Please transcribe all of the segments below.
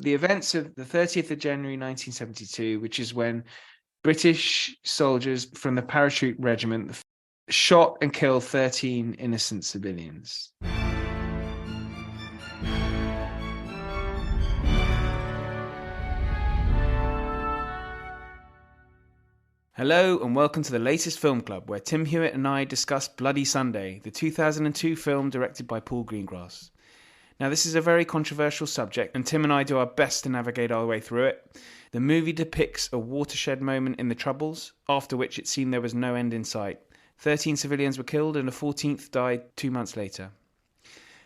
the events of the 30th of January 1972, which is when British soldiers from the Parachute Regiment shot and killed 13 innocent civilians. Hello and welcome to the latest film club, where Tim Hewitt and I discuss Bloody Sunday, the 2002 film directed by Paul Greengrass. Now, this is a very controversial subject, and Tim and I do our best to navigate our way through it. The movie depicts a watershed moment in the Troubles, after which it seemed there was no end in sight. 13 civilians were killed and a 14th died 2 months later.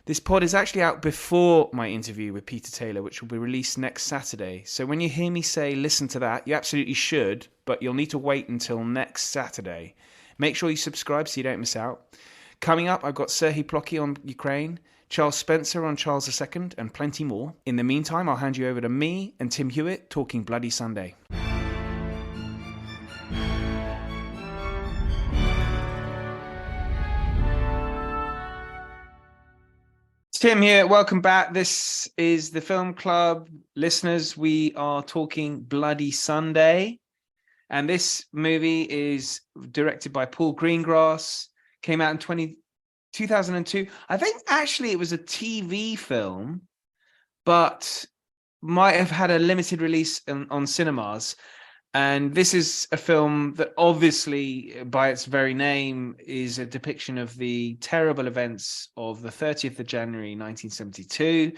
This pod is actually out before my interview with Peter Taylor, which will be released next Saturday. So when you hear me say listen to that, you absolutely should, but you'll need to wait until next Saturday. Make sure you subscribe so you don't miss out. Coming up, I've got Serhii Plokhy on Ukraine, Charles Spencer on Charles II, and plenty more. In the meantime, I'll hand you over to me and Tim Hewitt talking Bloody Sunday. Tim here, welcome back. This is the Film Club. Listeners, we are talking Bloody Sunday. And this movie is directed by Paul Greengrass, came out in 2002. I think actually it was a TV film, but might have had a limited release on cinemas. And this is a film that obviously, by its very name, is a depiction of the terrible events of the 30th of January, 1972.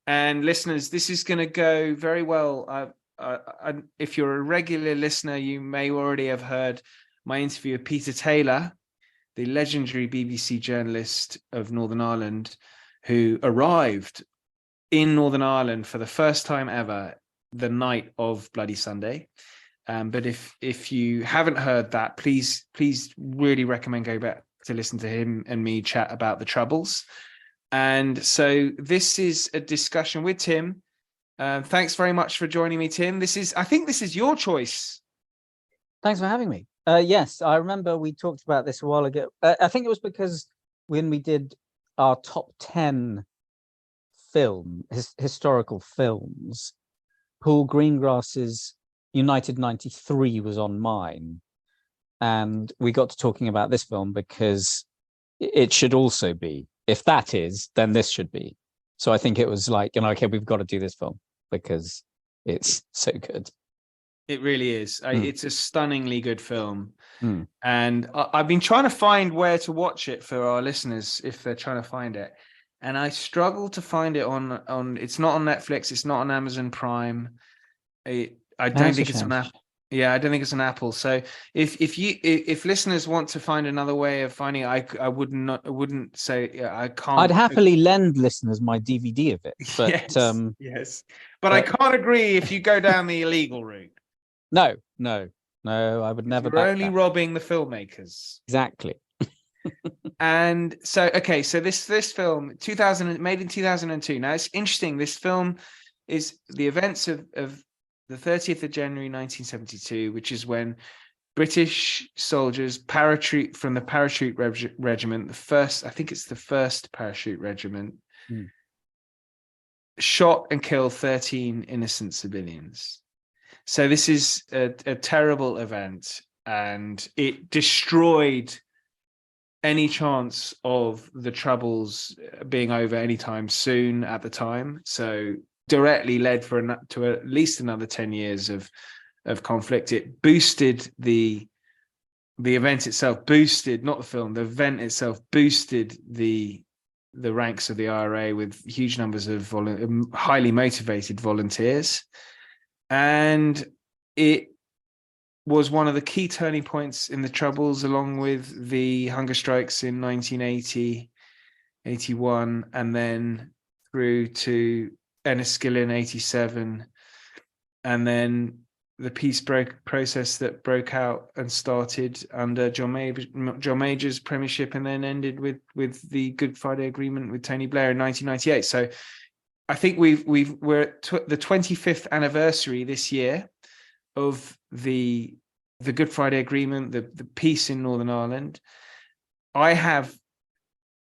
And listeners, this is going to go very well. If you're a regular listener, you may already have heard my interview with Peter Taylor, the legendary BBC journalist of Northern Ireland, who arrived in Northern Ireland for the first time ever the night of Bloody Sunday. But if you haven't heard that, please really recommend go back to listen to him and me chat about the Troubles. And so this is a discussion with Tim. Thanks very much for joining me, Tim. I think this is your choice. Thanks for having me. Yes, I remember we talked about this a while ago. I think it was because when we did our top 10 historical films, Paul Greengrass's United 93 was on mine, and we got to talking about this film because it should also be, if that is, then this should be. So I think it was like, okay, we've got to do this film because it's so good. It really is. It's a stunningly good film. And I've been trying to find where to watch it for our listeners if they're trying to find it, and I struggle to find it on it's not on Netflix, it's not on Amazon Prime. I don't think it's an Apple. Yeah, I don't think it's an Apple. So if listeners want to find another way of finding it, I wouldn't say I can't. I'd happily lend listeners my DVD of it. But yes. But I can't agree if you go down the illegal route. No, I would never. You're only robbing the filmmakers. Exactly. And so this film, made in 2002. Now it's interesting. This film is the events of the 30th of January 1972, which is when British soldiers from the Parachute Regiment, I think it's the first Parachute Regiment, shot and killed 13 innocent civilians. So this is a terrible event, and it destroyed any chance of the Troubles being over anytime soon at the time. So directly led to at least another 10 years of conflict. It boosted the event itself, not the film, the event itself boosted the ranks of the IRA with huge numbers of highly motivated volunteers. And it was one of the key turning points in the Troubles, along with the hunger strikes in 1980, 81, and then through to Enniskillen 87, and then the peace process that broke out and started under John Major's premiership, and then ended with the Good Friday Agreement with Tony Blair in 1998. So I think we're at the 25th anniversary this year of the Good Friday Agreement, the peace in Northern Ireland. I have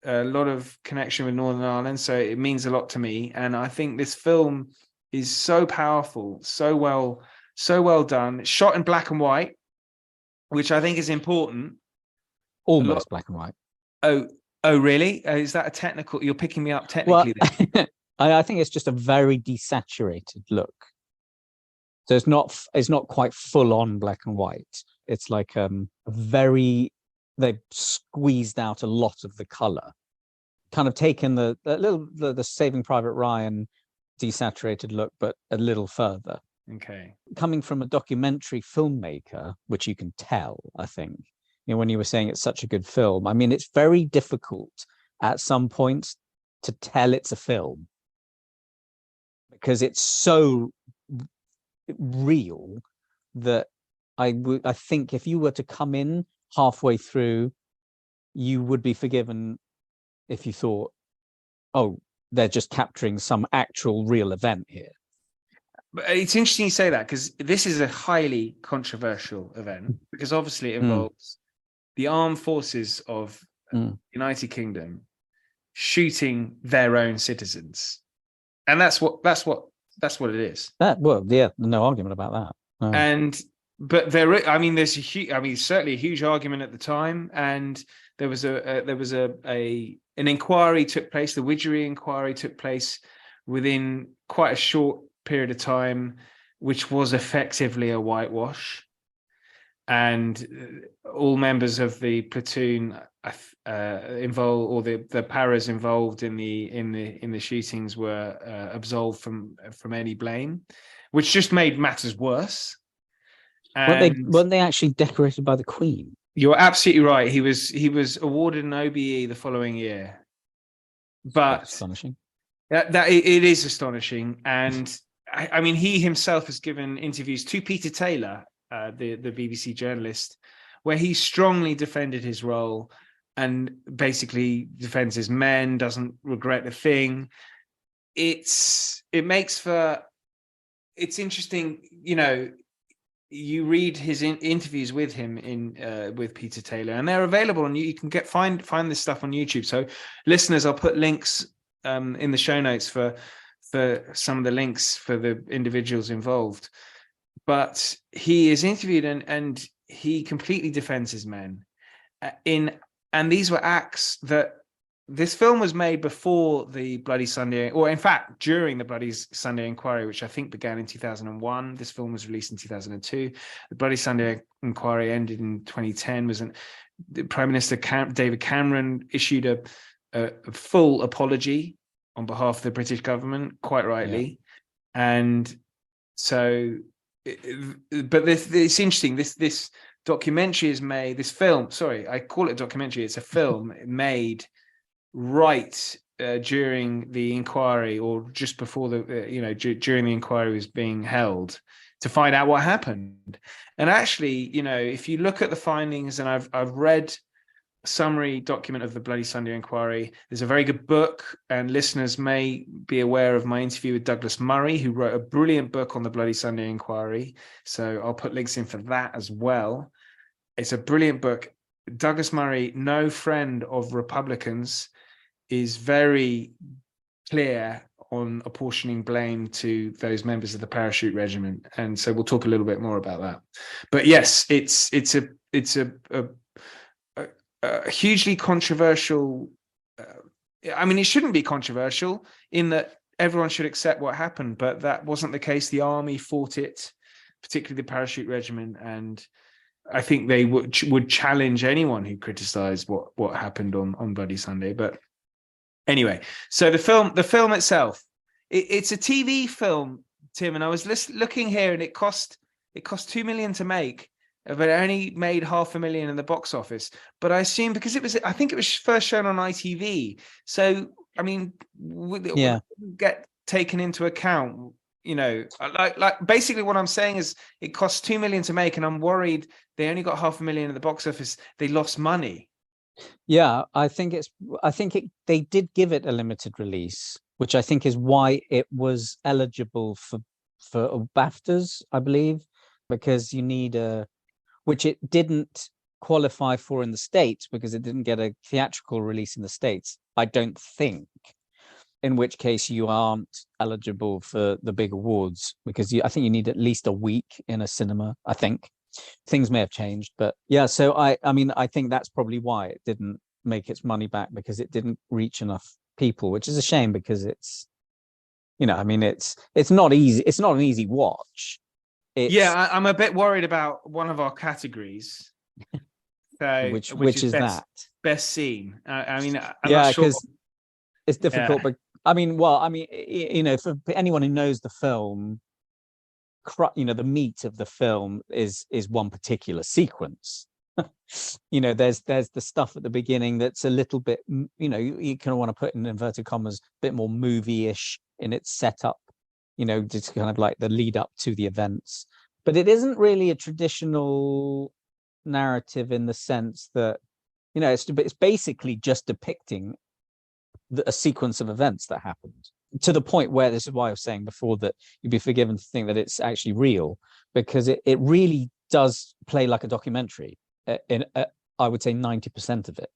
a lot of connection with Northern Ireland, so it means a lot to me. And I think this film is so powerful, so well done. It's shot in black and white, which I think is important. Almost black and white. Oh, really? Is that a technical? You're picking me up Well, technically. I think it's just a very desaturated look. So it's not quite full on black and white. It's like they've squeezed out a lot of the color, kind of taken the Saving Private Ryan desaturated look, but a little further. Okay. Coming from a documentary filmmaker, which you can tell, I think, when you were saying it's such a good film, I mean, it's very difficult at some points to tell it's a film because it's so real that I think if you were to come in halfway through, you would be forgiven if you thought, oh, they're just capturing some actual real event here. But it's interesting you say that, because this is a highly controversial event, because obviously it involves the armed forces of the United Kingdom shooting their own citizens, and that's what it is. No argument about that. Oh. But there's certainly a huge argument at the time, and there was an inquiry took place. The Widgery inquiry took place within quite a short period of time, which was effectively a whitewash, and all members of the platoon involved, or the paras involved in the shootings, were absolved from any blame, which just made matters worse. Weren't they actually decorated by the Queen? You're absolutely right. He was awarded an OBE the following year. But that's astonishing. That it is astonishing, and I mean, he himself has given interviews to Peter Taylor, the BBC journalist, where he strongly defended his role and basically defends his men, doesn't regret a thing. It's interesting, you read his interviews with him with Peter Taylor, and they're available, and you can find this stuff on YouTube. So listeners, I'll put links in the show notes for some of the links for the individuals involved. But he is interviewed, and he completely defends his men and these were acts that this film was made before the Bloody Sunday, or in fact during the Bloody Sunday Inquiry, which I think began in 2001. This film was released in 2002. The Bloody Sunday Inquiry ended in 2010. The Prime Minister David Cameron issued a full apology on behalf of the British government, quite rightly. Yeah. And so, but it's interesting. This documentary is made. This film, sorry, I call it a documentary. It's a film made right during the inquiry, or just before during the inquiry was being held, to find out what happened. And actually, if you look at the findings, and I've read a summary document of the Bloody Sunday Inquiry. There's a very good book, and listeners may be aware of my interview with Douglas Murray, who wrote a brilliant book on the Bloody Sunday Inquiry. So I'll put links in for that as well. It's a brilliant book. Douglas Murray, no friend of Republicans, is very clear on apportioning blame to those members of the Parachute Regiment, and so we'll talk a little bit more about that. But yes, it's a hugely controversial. I mean, it shouldn't be controversial in that everyone should accept what happened, but that wasn't the case. The army fought it, particularly the Parachute Regiment, and I think they would challenge anyone who criticized what happened on Bloody Sunday. But anyway, so the film itself, it's a TV film, Tim, and I was looking here, and it cost $2 million to make, but it only made $500,000 in the box office. But I assume because I think it was first shown on ITV. So I mean, would get taken into account. Like basically what I'm saying is it cost $2 million to make, and I'm worried they only got $500,000 in the box office. They lost money. Yeah, I think they did give it a limited release, which I think is why it was eligible for BAFTAs, I believe, because you need which it didn't qualify for in the States because it didn't get a theatrical release in the States, I don't think. in which case you aren't eligible for the big awards, because I think you need at least a week in a cinema. I think things may have changed, but yeah. So I mean, I think that's probably why it didn't make its money back, because it didn't reach enough people, which is a shame, because it's, I mean, it's not easy. It's not an easy watch. I'm a bit worried about one of our categories. So, which is best scene. I mean, I'm yeah, not sure. because it's difficult, but I mean, for anyone who knows the film, the meat of the film is one particular sequence. There's the stuff at the beginning that's a little bit, you kind of want to put in inverted commas, a bit more movie-ish in its setup, just kind of like the lead up to the events. But it isn't really a traditional narrative in the sense that, it's basically just depicting a sequence of events that happened, to the point where, this is why I was saying before that you'd be forgiven to think that it's actually real, because it really does play like a documentary in I would say 90% of it.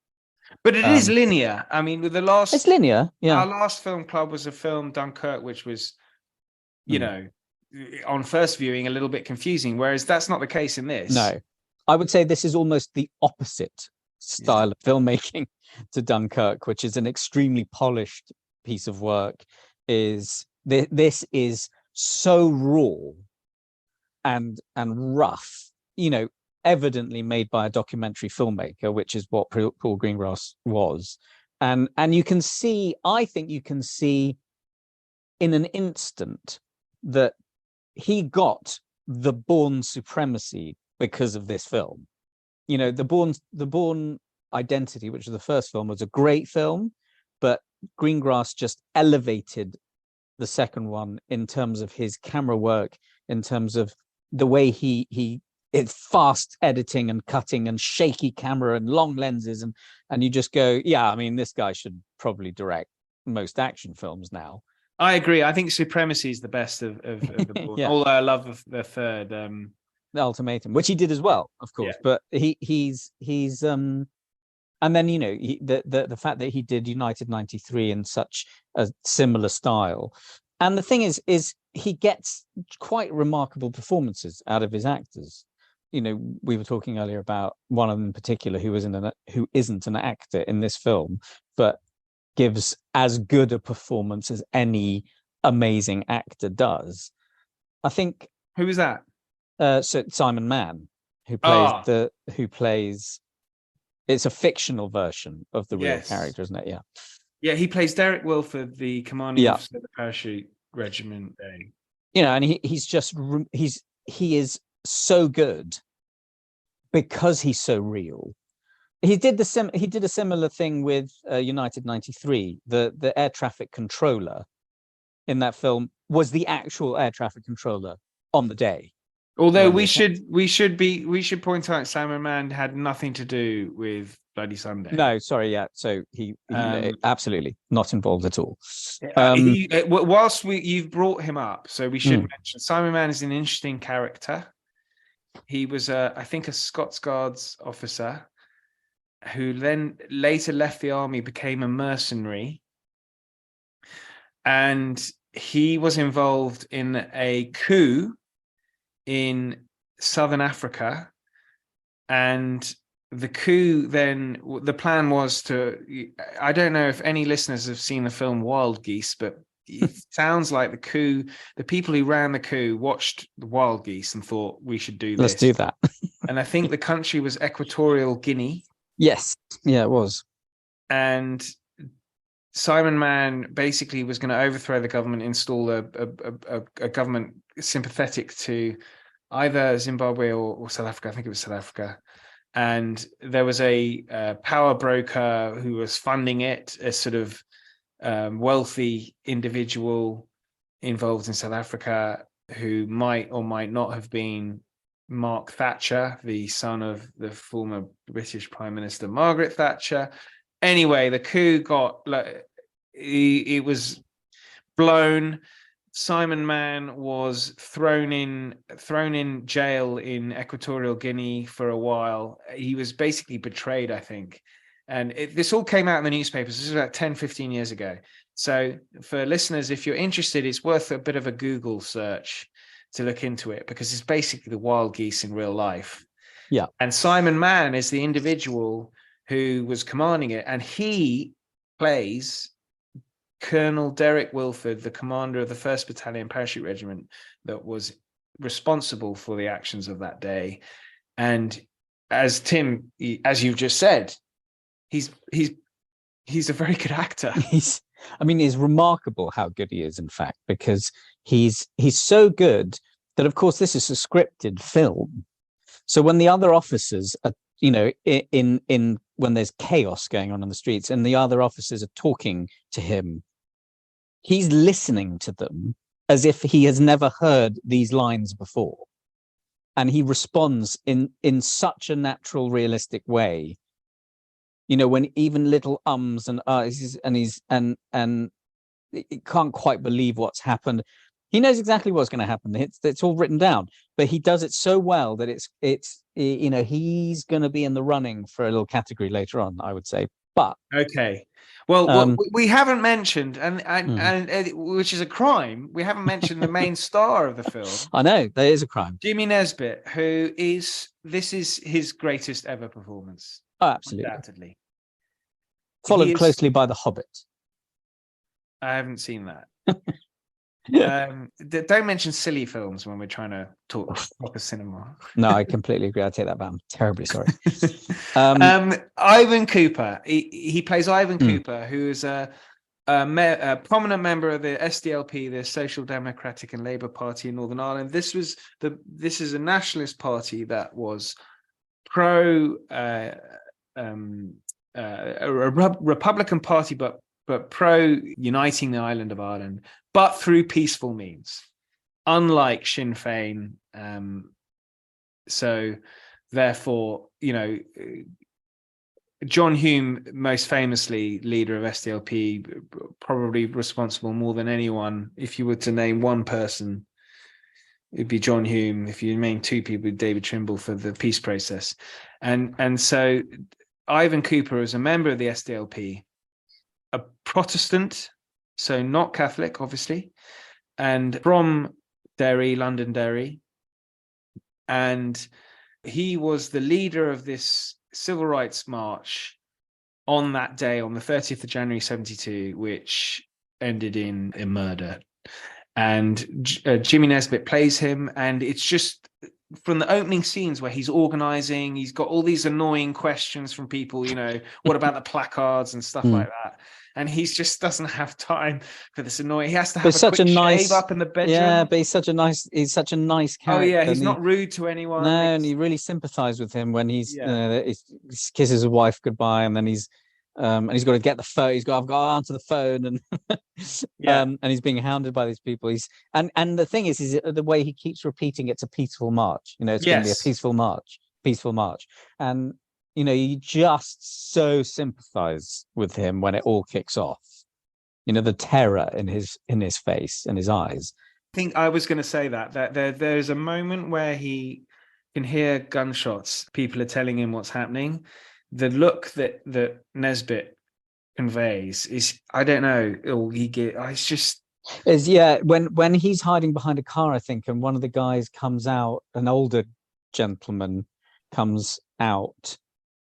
But it is linear. I mean, with it's linear. Yeah, our last film club was a film, Dunkirk, which was, on first viewing a little bit confusing, whereas that's not the case in this. No, I would say this is almost the opposite style of filmmaking to Dunkirk, which is an extremely polished piece of work. This is so raw and rough, evidently made by a documentary filmmaker, which is what Paul Greengrass was. And you can see, I think you can see in an instant that he got the Bourne supremacy because of this film. The Bourne Identity, which was the first film, was a great film, but Greengrass just elevated the second one in terms of his camera work, in terms of the way it's fast editing and cutting and shaky camera and long lenses, and you just go, yeah, I mean, this guy should probably direct most action films now. I agree. I think Supremacy is the best of the Bourne. Yeah. Although I love the third, the Ultimatum, which he did as well, of course. Yeah. But he's and then the fact that he did United 93 in such a similar style, and the thing is he gets quite remarkable performances out of his actors. We were talking earlier about one of them in particular who isn't an actor in this film, but gives as good a performance as any amazing actor does. I think. Who is that? So Simon Mann, who plays it's a fictional version of the real character, isn't it? Yeah. Yeah, he plays Derek Wilford, the commanding officer of the Parachute Regiment. And he is so good because he's so real. He did a similar thing with United 93. The air traffic controller in that film was the actual air traffic controller on the day. Although we should point out Simon Mann had nothing to do with Bloody Sunday. No, sorry, yeah. So he absolutely not involved at all. Whilst you've brought him up, so we should mention Simon Mann is an interesting character. He was I think a Scots Guards officer who then later left the army, became a mercenary, and he was involved in a coup in Southern Africa. And the coup, then the plan was I don't know if any listeners have seen the film Wild Geese, but it sounds like the people who ran the coup watched the Wild Geese and thought, we should do this. Let's do that. And I think the country was Equatorial Guinea. Yes. Yeah, it was. And Simon Mann basically was going to overthrow the government, install a government sympathetic to either Zimbabwe or South Africa. I think it was South Africa. And there was a power broker who was funding it, a sort of wealthy individual involved in South Africa who might or might not have been Mark Thatcher, the son of the former British Prime Minister Margaret Thatcher. Anyway, the coup it was blown. Simon Mann was thrown in jail in Equatorial Guinea for a while. He was basically betrayed, I think. And this all came out in the newspapers. This is about 10, 15 years ago. So for listeners, if you're interested, it's worth a bit of a Google search to look into it, because it's basically the wild geese in real life. Yeah. And Simon Mann is the individual who was commanding it, and he plays Colonel Derek Wilford, the commander of the 1st Battalion Parachute Regiment that was responsible for the actions of that day. And as Tim, as you've just said, he's a very good actor. It's remarkable how good he is, in fact, because he's so good that, of course, this is a scripted film. So when the other officers are, in when there's chaos going on in the streets and the other officers are talking to him, he's listening to them as if he has never heard these lines before. And he responds in such a natural, realistic way. When even little ums and uhs, and he can't quite believe what's happened. He knows exactly what's going to happen. It's all written down, but he does it so well that he's going to be in the running for a little category later on, I would say. But okay, well, we haven't mentioned, and which is a crime. We haven't mentioned the main star of the film. I know there is a crime. Jimmy Nesbitt, this is his greatest ever performance. Oh, absolutely, undoubtedly. Followed closely by The Hobbit. I haven't seen that. Don't mention silly films when we're trying to talk proper cinema. No, I completely agree. I take that back. I'm terribly sorry. Ivan Cooper. He plays Ivan Cooper, who is a prominent member of the SDLP, the Social Democratic and Labour Party in Northern Ireland. This is a nationalist party that was pro a Republican Party, but pro uniting the island of Ireland, but through peaceful means, unlike Sinn Féin. So therefore, John Hume, most famously leader of SDLP, probably responsible more than anyone. If you were to name one person, it'd be John Hume. If you name two people, David Trimble for the peace process. And so Ivan Cooper is a member of the SDLP, a Protestant, so not Catholic, obviously, and from Derry, Londonderry. And he was the leader of this civil rights march on that day, on the 30th of January, 72, which ended in a murder. And Jimmy Nesbitt plays him, and it's just from the opening scenes where he's organizing, he's got all these annoying questions from people, what about the placards and stuff like that. And he just doesn't have time for this annoying. He has to have a quick shave up in the bedroom. Yeah, but he's such a nice character. Oh yeah, he's not rude to anyone. No, and you really sympathise with him when he kisses his wife goodbye, and then he's got to get the phone. I've got to answer the phone, and and he's being hounded by these people. And the thing is the way he keeps repeating, it's a peaceful march. It's going to be a peaceful march, and you just so sympathise with him when it all kicks off. The terror in his face and his eyes. I think I was going to say that there's a moment where he can hear gunshots. People are telling him what's happening. The look that Nesbitt conveys is, I don't know, it's just when he's hiding behind a car, I think, and one of the guys comes out, an older gentleman comes out.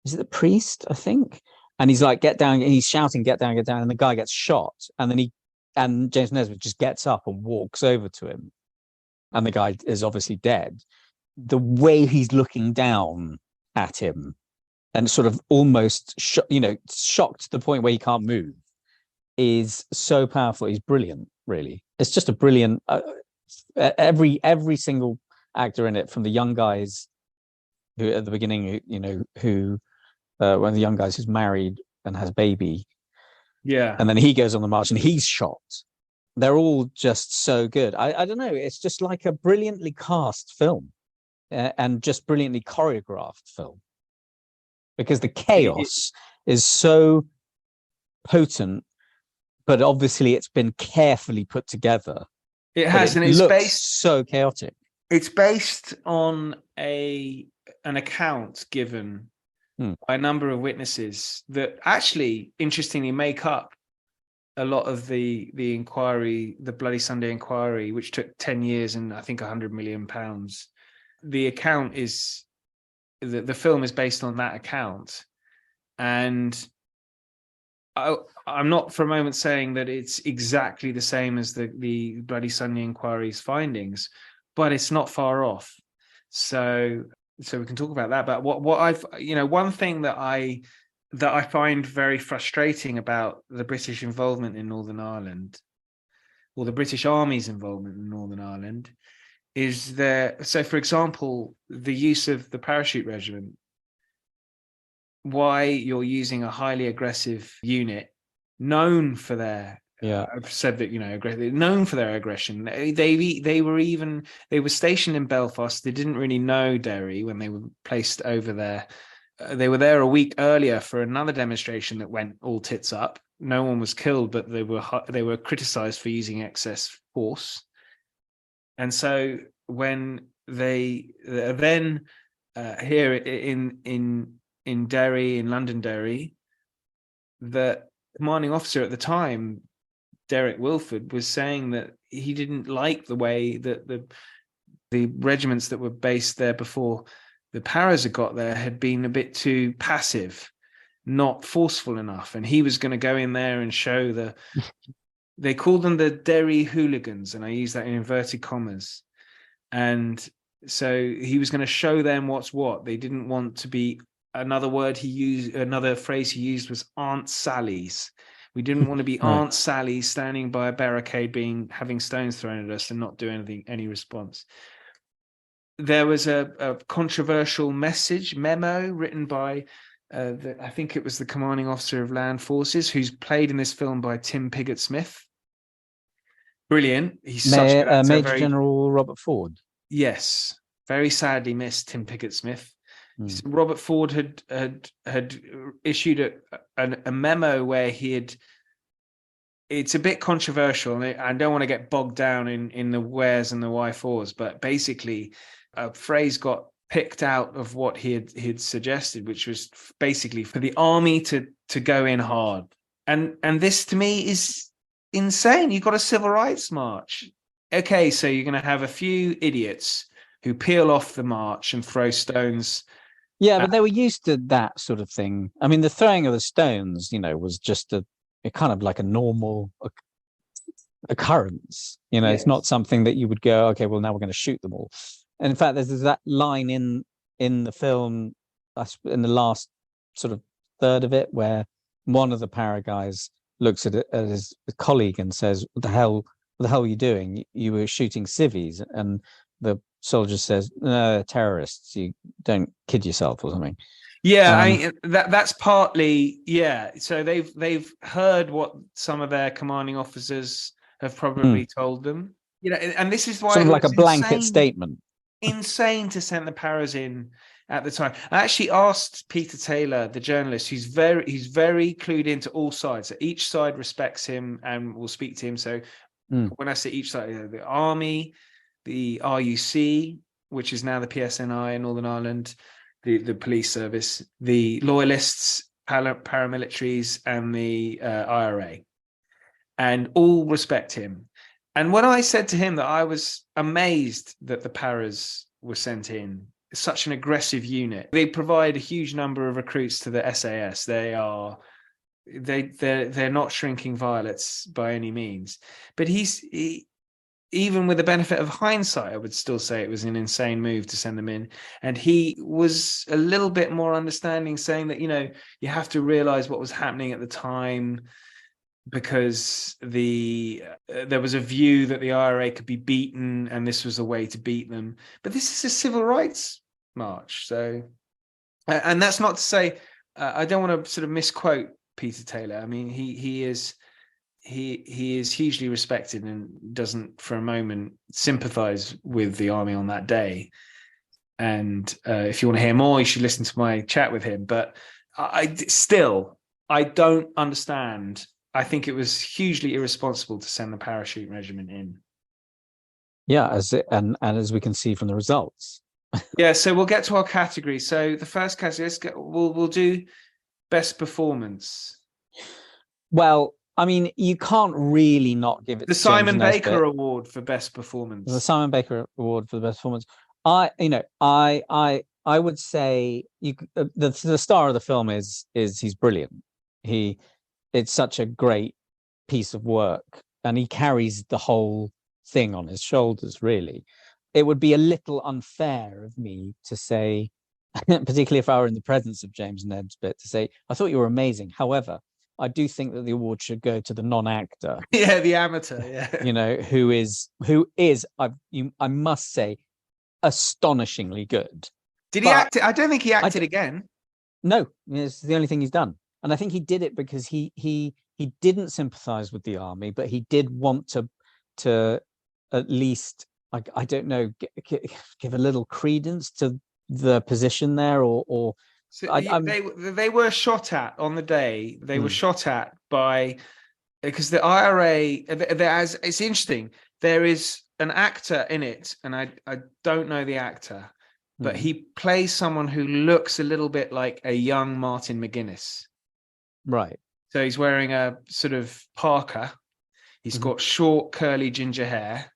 Is it the priest, I think? And he's like, get down, and he's shouting, get down, and the guy gets shot, and then James Nesbitt just gets up and walks over to him, and the guy is obviously dead. The way he's looking down at him and sort of almost shocked to the point where he can't move is so powerful. He's brilliant, really. It's just a brilliant every single actor in it, from the young guys who at the beginning, who one of the young guys who's married and has a baby, and then he goes on the march and he's shot. They're all just so good. I don't know, it's just like a brilliantly cast film, and just brilliantly choreographed film, because the chaos is so potent, but obviously it's been carefully put together. It has, and it's based so chaotic. It's based on an account given by a number of witnesses that actually, interestingly, make up a lot of the inquiry, the Bloody Sunday inquiry, which took 10 years and I think £100 million. The account is the film is based on that account, and I'm not for a moment saying that it's exactly the same as the Bloody Sunday inquiry's findings, but it's not far off. So we can talk about that. But what I've, one thing that I find very frustrating about the British involvement in Northern Ireland, or the British Army's involvement in Northern Ireland, is so for example, the use of the Parachute Regiment. Why you're using a highly aggressive unit known for their I've said that, known for their aggression. They were stationed in Belfast. They didn't really know Derry when they were placed over there. They were there a week earlier for another demonstration that went all tits up. No one was killed, but they were criticized for using excess force. And so when they then here in Derry, in Londonderry, the commanding officer at the time, Derek Wilford, was saying that he didn't like the way that the regiments that were based there before the Paras had got there had been a bit too passive, not forceful enough. And he was going to go in there and show they called them the Derry hooligans, and I use that in inverted commas. And so he was going to show them what's what. They didn't want to be, another phrase he used was Aunt Sally's. We didn't want to be Aunt Sally standing by a barricade having stones thrown at us and not do any response. There was a controversial memo written by, I think it was the commanding officer of land forces, who's played in this film by Tim Pigott-Smith. Brilliant. He's such a good actor. Major General Robert Ford. Yes. Very sadly missed Tim Pigott-Smith. Robert Ford had issued a memo where it's a bit controversial, and I don't want to get bogged down in the wheres and the why-fors, but basically a phrase got picked out of what he'd suggested, which was basically for the army to go in hard. And this to me is insane. You've got a civil rights march. Okay, so you're going to have a few idiots who peel off the march and throw stones. Yeah, but they were used to that sort of thing. I mean, the throwing of the stones, was just a kind of like a normal occurrence. Yes. It's not something that you would go, okay, well, now we're going to shoot them all. And in fact, there's that line in the film, in the last sort of third of it, where one of the para guys looks at his colleague and says, what the hell are you doing? You were shooting civvies. And the soldier says, no, terrorists, you don't kid yourself, or something. Yeah, that's partly, yeah. So they've heard what some of their commanding officers have probably told them. And this is why sort of like a blanket statement. Insane to send the Paras in at the time. I actually asked Peter Taylor, the journalist, he's very clued into all sides. So each side respects him and will speak to him. So when I say each side, the army, the RUC, which is now the PSNI in Northern Ireland, the police service, the loyalists, paramilitaries, and the IRA, and all respect him. And when I said to him that I was amazed that the Paras were sent in, such an aggressive unit, they provide a huge number of recruits to the SAS. They're not shrinking violets by any means. But even with the benefit of hindsight, I would still say it was an insane move to send them in. And he was a little bit more understanding, saying that, you have to realize what was happening at the time, because there was a view that the IRA could be beaten and this was a way to beat them. But this is a civil rights march. So, and that's not to say, I don't want to sort of misquote Peter Taylor. I mean, he is hugely respected and doesn't for a moment sympathize with the army on that day. And if you want to hear more, you should listen to my chat with him. But I don't understand. I think it was hugely irresponsible to send the Parachute Regiment in. Yeah, as we can see from the results. Yeah, so we'll get to our category. So the first category, we'll do best performance. Well, I mean, you can't really not give it The to Simon James Baker Nesbitt. Award for Best Performance. The Simon Baker Award for the best performance. I would say the star of the film is he's brilliant. It's such a great piece of work, and he carries the whole thing on his shoulders. Really, it would be a little unfair of me to say, particularly if I were in the presence of James Nesbitt, to say I thought you were amazing. However, I do think that the award should go to the non-actor. Yeah, the amateur. Yeah, who is I must say, astonishingly good. Did he act? I don't think he acted again. No, it's the only thing he's done, and I think he did it because he didn't sympathize with the army, but he did want to at least, I don't know, give a little credence to the position there, or So they were shot at on the day. They were shot at by, because the IRA. It's interesting. There is an actor in it, and I don't know the actor, but he plays someone who looks a little bit like a young Martin McGuinness. Right. So he's wearing a sort of parka. He's got short, curly ginger hair.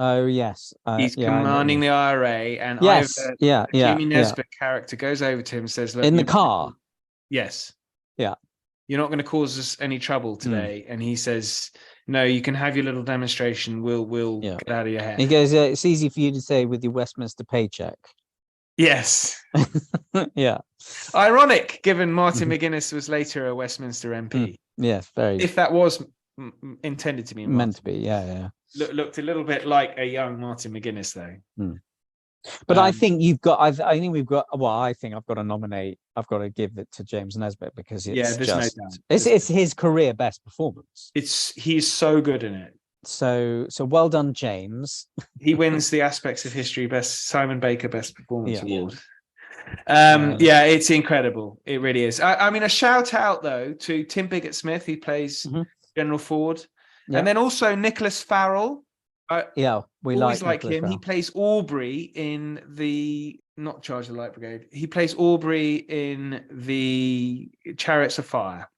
Oh yes, He's commanding the IRA, and yes, Jimmy Nesbitt character goes over to him and says, "Look, in the car." Yes. Yeah. You're not going to cause us any trouble today. And he says, "No, you can have your little demonstration. We'll get out of your hair." He goes, "It's easy for you to say with your Westminster paycheck." Yes. Yeah. Ironic, given Martin McGuinness was later a Westminster MP. Yes, very. If that was intended to be meant to be, yeah. Looked a little bit like a young Martin McGuinness, though. But I think you've got. I think we've got. Well, I think I've got to nominate. I've got to give it to James Nesbitt because it's there's just. No doubt. It's his career best performance. He's so good in it. So well done, James. He wins the Aspects of History Best Simon Baker Best Performance Award. It's incredible. It really is. I mean, a shout out though to Tim Pigott-Smith, who plays General Ford, and then also Nicholas Farrell. We always like Nicholas him. Farrell. He plays Aubrey in not Charge of the Light Brigade. He plays Aubrey in the Chariots of Fire.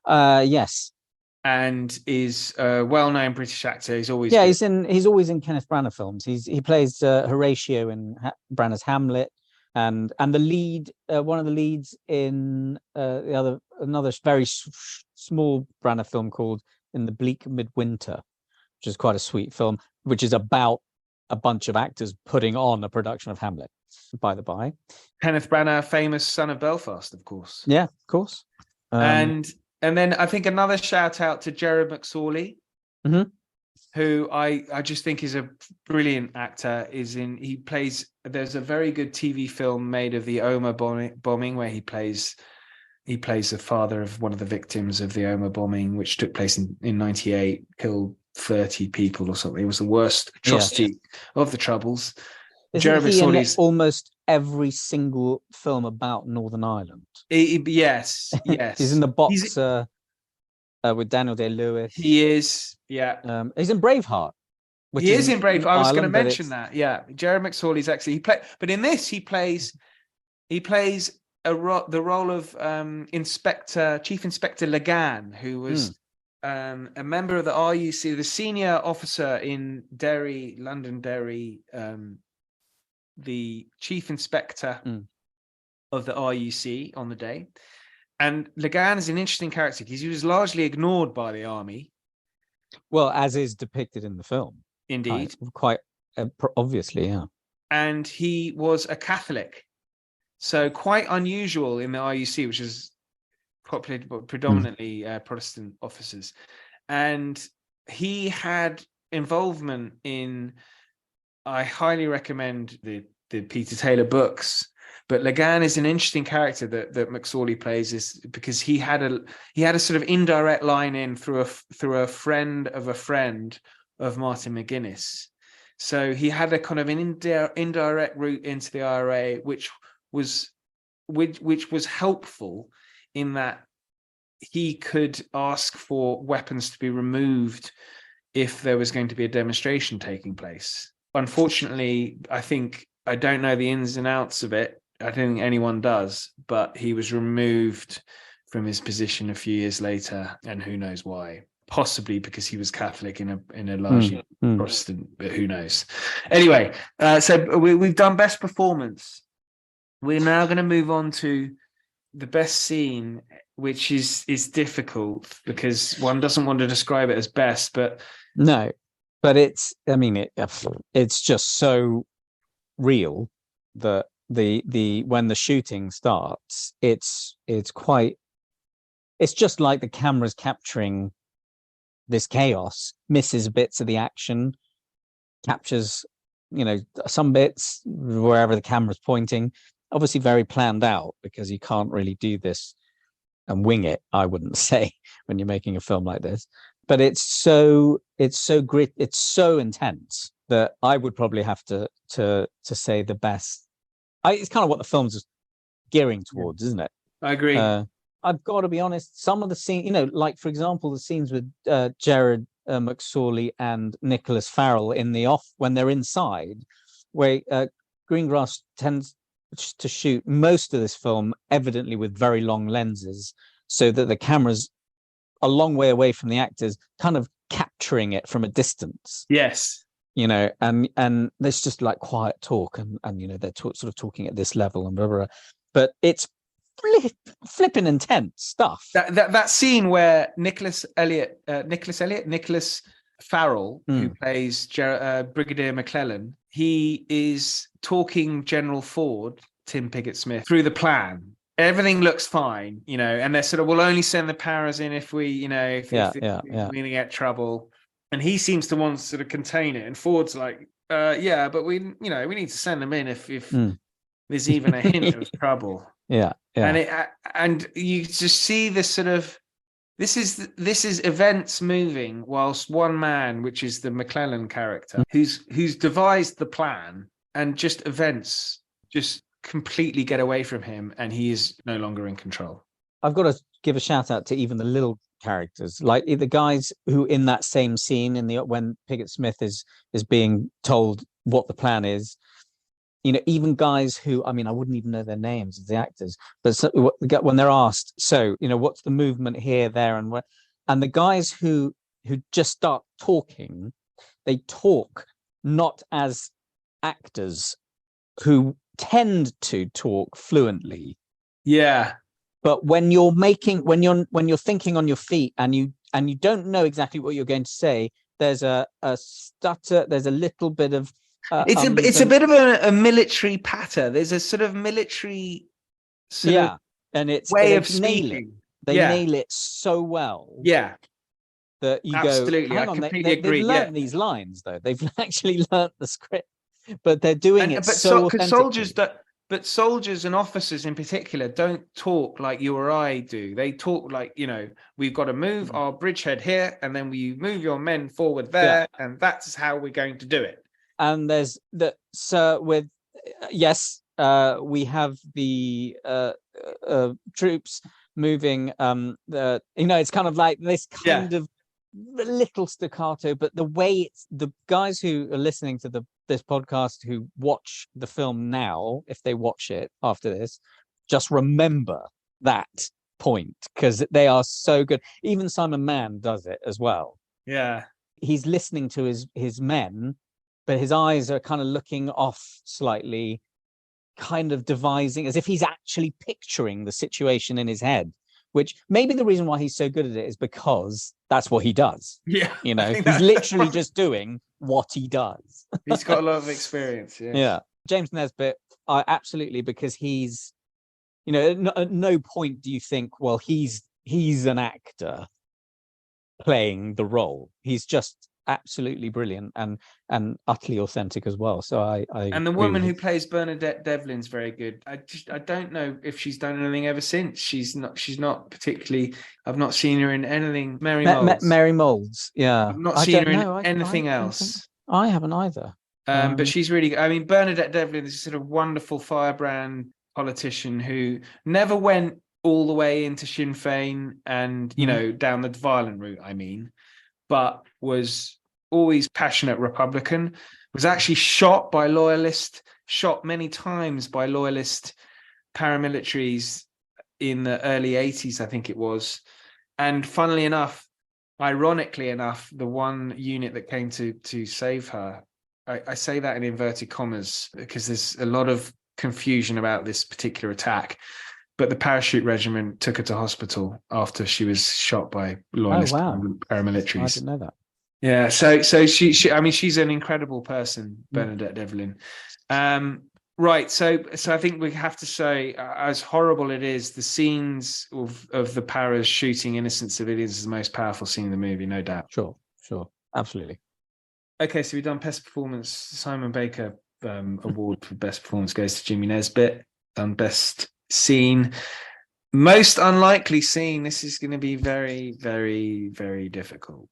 Yes. And is a well-known British actor. He's always he's always in Kenneth Branagh films. He plays Horatio in Branagh's Hamlet, and the lead, one of the leads in another very small Branagh film called In the Bleak Midwinter, which is quite a sweet film, which is about a bunch of actors putting on a production of Hamlet. By the by, Kenneth Branagh, famous son of Belfast, of course. Yeah, of course. And then I think another shout out to Gerard McSorley, who I just think is a brilliant actor. There's a very good TV film made of the Omagh bombing where he plays the father of one of the victims of the Omagh bombing, which took place in 1998, killed 30 people or something. It was the worst atrocity of the Troubles. Gerard McSorley's almost every single film about Northern Ireland. Yes. He's in The Boxer with Daniel Day-Lewis. He is, yeah. He's in Braveheart. He is in Braveheart. I was going to mention that. Yeah, Gerard McSorley's actually but in this he plays the role of Chief Inspector Lagan, who was a member of the RUC, the senior officer in London Derry. The chief inspector of the RUC on the day. And Lagan is an interesting character because he was largely ignored by the army. Well, as is depicted in the film. Indeed. Quite obviously, yeah. And he was a Catholic. So quite unusual in the RUC, which is populated by predominantly Protestant officers. And he had involvement in... I highly recommend the Peter Taylor books, but Lagan is an interesting character that McSorley plays, is because he had a sort of indirect line in through a friend of a friend of Martin McGuinness. So he had a kind of an indirect route into the IRA, which was helpful in that he could ask for weapons to be removed if there was going to be a demonstration taking place. Unfortunately, I don't know the ins and outs of it. I don't think anyone does, but he was removed from his position a few years later, and who knows why. Possibly because he was Catholic in a largely Protestant, but who knows. Anyway, so we've done best performance. We're now going to move on to the best scene, which is difficult because one doesn't want to describe it as best, but no, but it's just so real that the when the shooting starts, it's just like the camera's capturing this chaos, misses bits of the action, captures some bits wherever the camera's pointing. Obviously very planned out, because you can't really do this and wing it, I wouldn't say, when you're making a film like this. But it's so grit, it's so intense that I would probably have to say the best. It's kind of what the film's gearing towards, isn't it? I agree. I've got to be honest, some of the scenes, like for example, the scenes with Gerard McSorley and Nicholas Farrell when they're inside, where Greengrass tends to shoot most of this film evidently with very long lenses, so that the camera's a long way away from the actors, kind of capturing it from a distance. Yes. And there's just like quiet talk, and they're sort of talking at this level and blah, blah, blah. But it's flipping intense stuff. That scene where Nicholas Farrell, who plays Brigadier McClellan, he is talking General Ford, Tim Pigott-Smith, through the plan. Everything looks fine, and they're sort of, we'll only send the powers in if we, if we're going to get trouble. And he seems to want to sort of contain it. And Ford's like, but we need to send them in if there's even a hint of trouble. Yeah. And you just see this sort of, this is events moving whilst one man, which is the McClellan character, who's devised the plan, and just events just completely get away from him, and he is no longer in control. I've got to give a shout out to even the little characters, like the guys who in that same scene when Pigott-Smith is being told what the plan is. Even guys who, I wouldn't even know their names of the actors, but when they're asked, what's the movement here, there, and where, and the guys who just start talking, they talk not as actors who tend to talk fluently. Yeah. But when you're thinking on your feet and you don't know exactly what you're going to say, there's a stutter, there's a little bit of it's a bit of a military patter. There's a sort of military and it's way of speaking. They nail it so well. Yeah. That you absolutely. go, hang I on, completely agree. They've learned these lines though. They've actually learnt the script, but they're doing it so authentically. But soldiers and officers in particular don't talk like you or I do. They talk like, we've got to move our bridgehead here, and then we move your men forward there, and that's how we're going to do it. And there's we have the troops moving. It's kind of like this kind of little staccato, but the way the guys who are listening to this podcast who watch the film now, if they watch it after this, just remember that point, because they are so good. Even Simon Mann does it as well. Yeah, he's listening to his men, but his eyes are kind of looking off slightly, kind of devising as if he's actually picturing the situation in his head, which maybe the reason why he's so good at it is because that's what he does. Yeah. He's literally just doing what he does. He's got a lot of experience. Yeah. James Nesbitt, absolutely, because he's, at no point do you think, well, he's an actor playing the role. He's just absolutely brilliant and utterly authentic as well. So I and the woman who plays Bernadette Devlin's very good. I don't know if she's done anything ever since. She's not particularly. I've not seen her in anything. Mary Moulds. Yeah, I've not seen her in anything else. I haven't either. But she's really good. I mean, Bernadette Devlin is a sort of wonderful firebrand politician who never went all the way into Sinn Féin and down the violent route. But was always passionate Republican, was actually shot many times by loyalist paramilitaries in the early 80s, I think it was. And funnily enough, ironically enough, the one unit that came to save her, I say that in inverted commas because there's a lot of confusion about this particular attack, but the Parachute Regiment took her to hospital after she was shot by loyalist paramilitaries. I didn't know that. Yeah, so she I mean, she's an incredible person, Bernadette Devlin. Right, so I think we have to say, as horrible it is, the scenes of the paras shooting innocent civilians is the most powerful scene in the movie, no doubt. Sure, absolutely. Okay, so we've done best performance. Simon Baker award for best performance goes to James Nesbitt. Done best scene. Most unlikely scene. This is going to be very, very, very difficult.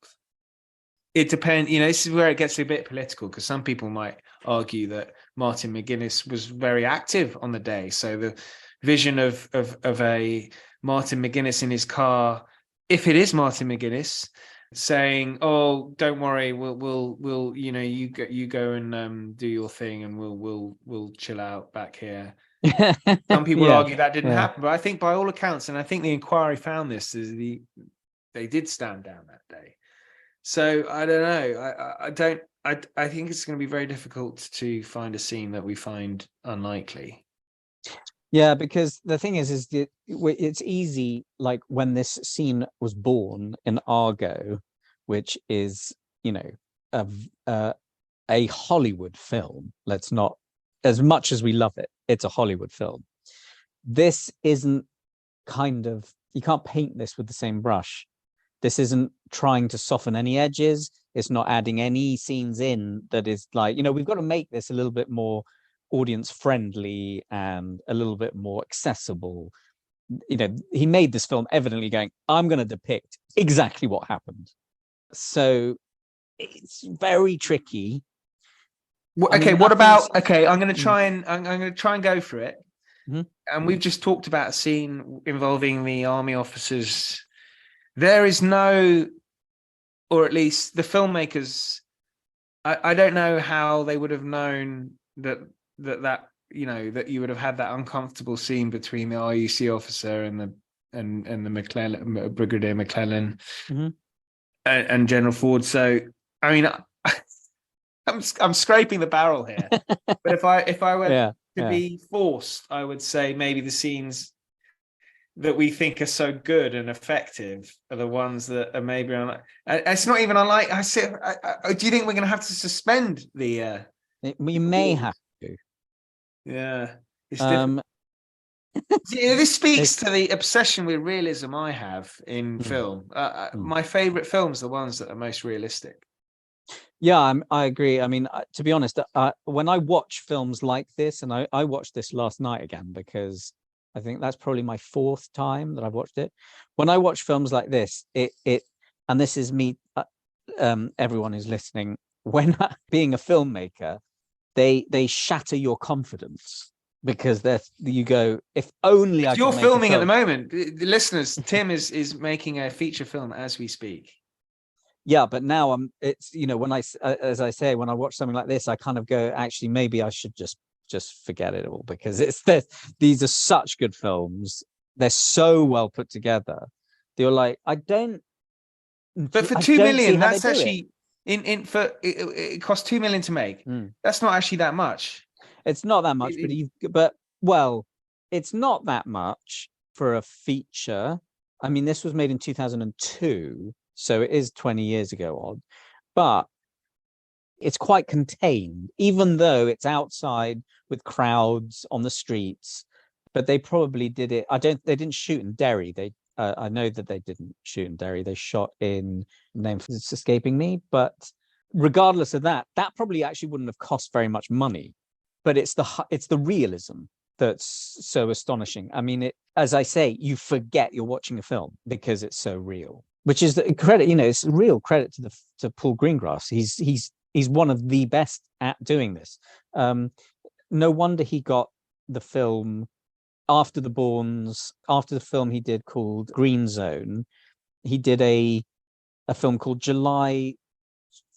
It depends, this is where it gets a bit political, because some people might argue that Martin McGuinness was very active on the day. So the vision of a Martin McGuinness in his car, if it is Martin McGuinness, saying, "Oh, don't worry, we'll you go and do your thing, and we'll chill out back here." Some people argue that didn't happen, but I think by all accounts, and I think the inquiry found this, is they did stand down that day. So I don't know. I think it's going to be very difficult to find a scene that we find unlikely. Yeah, because the thing is that it's easy. Like when this scene was born in Argo, which is a Hollywood film. Let's not, as much as we love it, it's a Hollywood film. This isn't you can't paint this with the same brush. This isn't trying to soften any edges. It's not adding any scenes in that is like, we've got to make this a little bit more audience friendly and a little bit more accessible. He made this film evidently going, I'm going to depict exactly what happened. So it's very tricky. I'm going to try and go for it. Mm-hmm. And we've just talked about a scene involving the army officers. There is no, or at least the filmmakers, I don't know how they would have known that you would have had that uncomfortable scene between the RUC officer and the McClellan, Brigadier McClellan, and General Ford. So I mean, I'm scraping the barrel here, but if I were to be forced, I would say maybe the scenes that we think are so good and effective are the ones that are maybe unlike. It's not even unlike. Do you think we're going to have to suspend the? We may have to. Yeah. This speaks to the obsession with realism I have in film. My favorite films are the ones that are most realistic. Yeah, I agree. I mean, to be honest, when I watch films like this, and I watched this last night again because I think that's probably my fourth time that I've watched it. When I watch films like this, and this is me, everyone who's listening, when being a filmmaker, they shatter your confidence because you go, if only I. You're filming at the moment, the listeners. Tim is making a feature film as we speak. Yeah, but now it's when as I say, when I watch something like this, I kind of go, actually, maybe I should just forget it all, because these are such good films. They're so well put together. They're like, But for $2 million, that's actually it cost $2 million to make. That's not actually that much. It's not that much, it's not that much for a feature. I mean, this was made in 2002, so it is 20 years ago odd, but it's quite contained, even though it's outside with crowds on the streets. But they probably did it. They didn't shoot in Derry. I know that they didn't shoot in Derry. They shot in, name is escaping me. But regardless of that probably actually wouldn't have cost very much money. But it's the realism that's so astonishing. I mean, as I say, you forget you're watching a film because it's so real. Which is the credit. It's a real credit to Paul Greengrass. He's one of the best at doing this. No wonder he got the film after the film he did called Green Zone. He did a film called July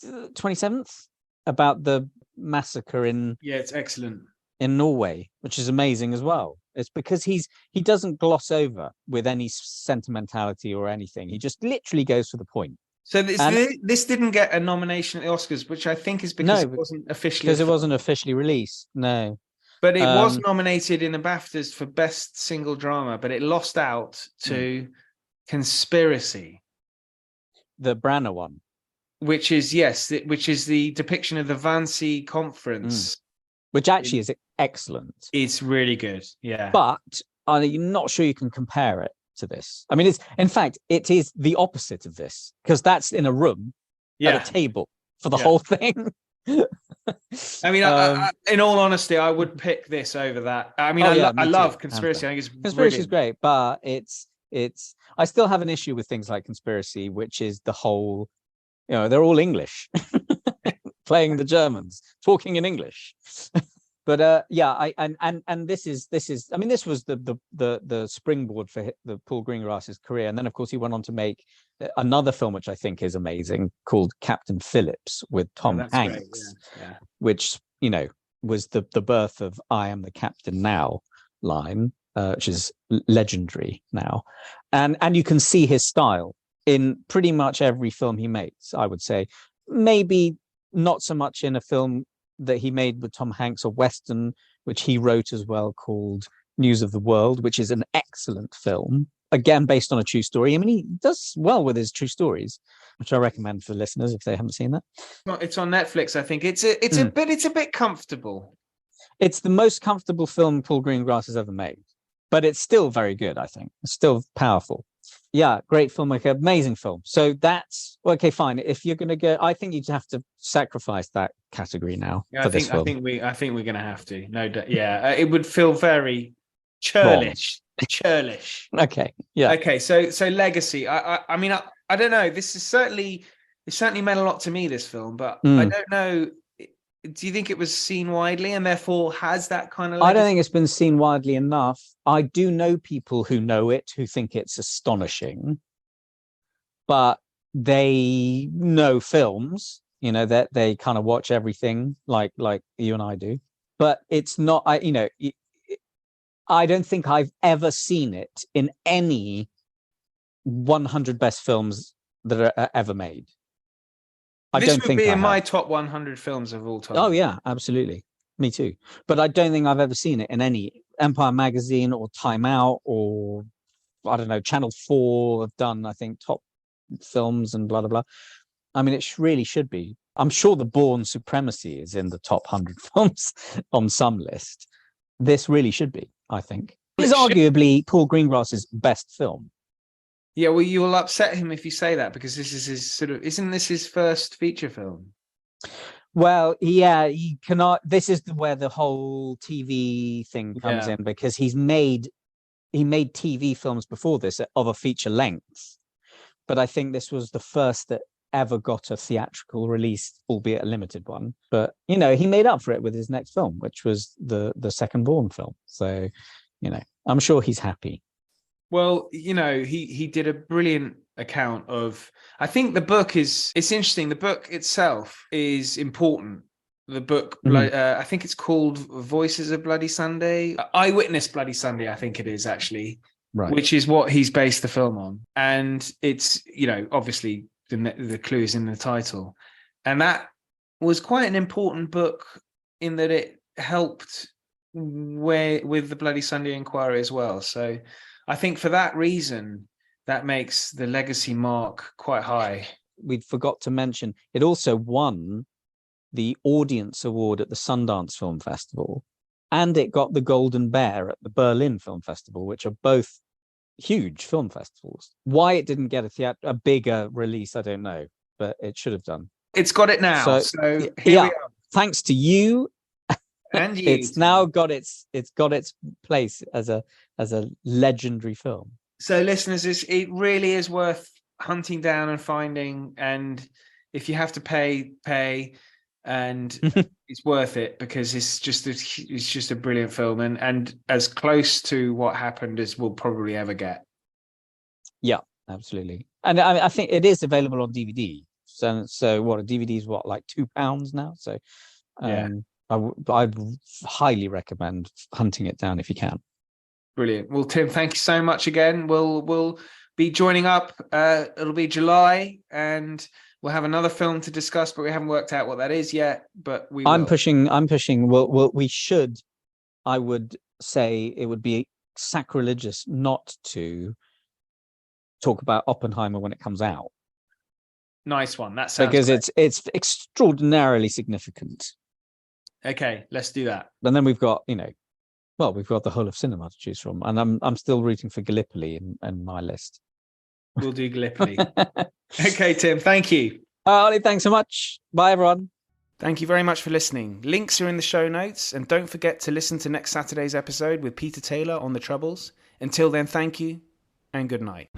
27th about the massacre in. Yeah, it's excellent. in Norway, which is amazing as well. It's because he doesn't gloss over with any sentimentality or anything. He just literally goes to the point. So this didn't get a nomination at the Oscars, which I think is because it wasn't officially because it wasn't officially released. No, but it was nominated in the BAFTAs for Best Single Drama, but it lost out to Conspiracy, the Branagh one, which is the depiction of the Wannsee Conference, which actually is excellent. It's really good, yeah. But I'm not sure you can compare it to this. I mean, it is the opposite of this, because that's in a room at a table for the whole thing. I mean, in all honesty, I would pick this over that. I mean, I love Conspiracy. I think it's Conspiracy is great, but it's. I still have an issue with things like Conspiracy, which is the whole, they're all English, playing the Germans, talking in English. But and this is. I mean, this was the springboard for the Paul Greengrass's career, and then of course he went on to make another film which I think is amazing called Captain Phillips with Tom Hanks, which was the birth of "I am the captain now" line, which is legendary now, and you can see his style in pretty much every film he makes. I would say maybe not so much in a film that he made with Tom Hanks, a Western, which he wrote as well, called News of the World, which is an excellent film, again, based on a true story. I mean, he does well with his true stories, which I recommend for listeners if they haven't seen that. It's on Netflix, I think. It's a bit comfortable. It's the most comfortable film Paul Greengrass has ever made, but it's still very good, I think. It's still powerful. Yeah, great filmmaker, amazing film. So that's okay. Fine. If you're going to go, I think you'd have to sacrifice that category now. Yeah, I think we're going to have to. No, yeah, it would feel very churlish. Churlish. Okay. Yeah. Okay. So legacy. I mean, I don't know. It certainly meant a lot to me, this film, but I don't know. Do you think it was seen widely and therefore has that kind of legacy? I don't think it's been seen widely enough. I do know people who know it, who think it's astonishing, but they know films, that they kind of watch everything like you and I do, but it's not, I don't think I've ever seen it in any 100 best films that are ever made. This would be in my top 100 films of all time. Oh, yeah, absolutely. Me too. But I don't think I've ever seen it in any Empire Magazine or Time Out or, I don't know, Channel 4 have done, I think, top films and blah, blah, blah. I mean, it really should be. I'm sure The Bourne Supremacy is in the top 100 films on some list. This really should be, I think. It's arguably Paul Greengrass's best film. Yeah, well, you will upset him if you say that, because this is his isn't this his first feature film? Well, yeah, he cannot. This is where the whole TV thing comes in, because he made TV films before this of a feature length, but I think this was the first that ever got a theatrical release, albeit a limited one. But he made up for it with his next film, which was the second Bourne film. So, I'm sure he's happy. Well, he did a brilliant account of, I think the book it's interesting. The book itself is important. The book, I think it's called Voices of Bloody Sunday. Eyewitness Bloody Sunday, I think it is actually, right. Which is what he's based the film on. And it's, obviously the clue is in the title. And that was quite an important book in that it helped with the Bloody Sunday inquiry as well. So I think for that reason, that makes the legacy mark quite high. We forgot to mention, it also won the Audience Award at the Sundance Film Festival, and it got the Golden Bear at the Berlin Film Festival, which are both huge film festivals. Why it didn't get a bigger release, I don't know, but it should have done. It's got it now. So here we are. Thanks to you. And you. It's now got its place as a legendary film. So listeners, it really is worth hunting down and finding, and if you have to pay, and it's worth it, because it's just a brilliant film, and as close to what happened as we'll probably ever get. Yeah, absolutely. And I think it is available on DVD. So what, a DVD is like £2 now. So I highly recommend hunting it down if you can. Brilliant. Well, Tim, thank you so much again. We'll be joining up. It'll be July, and we'll have another film to discuss, but we haven't worked out what that is yet. But I'm pushing. Well, we should. I would say it would be sacrilegious not to talk about Oppenheimer when it comes out. Nice one. That sounds because great. it's extraordinarily significant. Okay, let's do that. And then we've got, we've got the whole of cinema to choose from, and I'm still rooting for Gallipoli in my list. We'll do Gallipoli. Okay, Tim. Thank you. Ollie, thanks so much. Bye, everyone. Thank you very much for listening. Links are in the show notes, and don't forget to listen to next Saturday's episode with Peter Taylor on the Troubles. Until then, thank you and good night.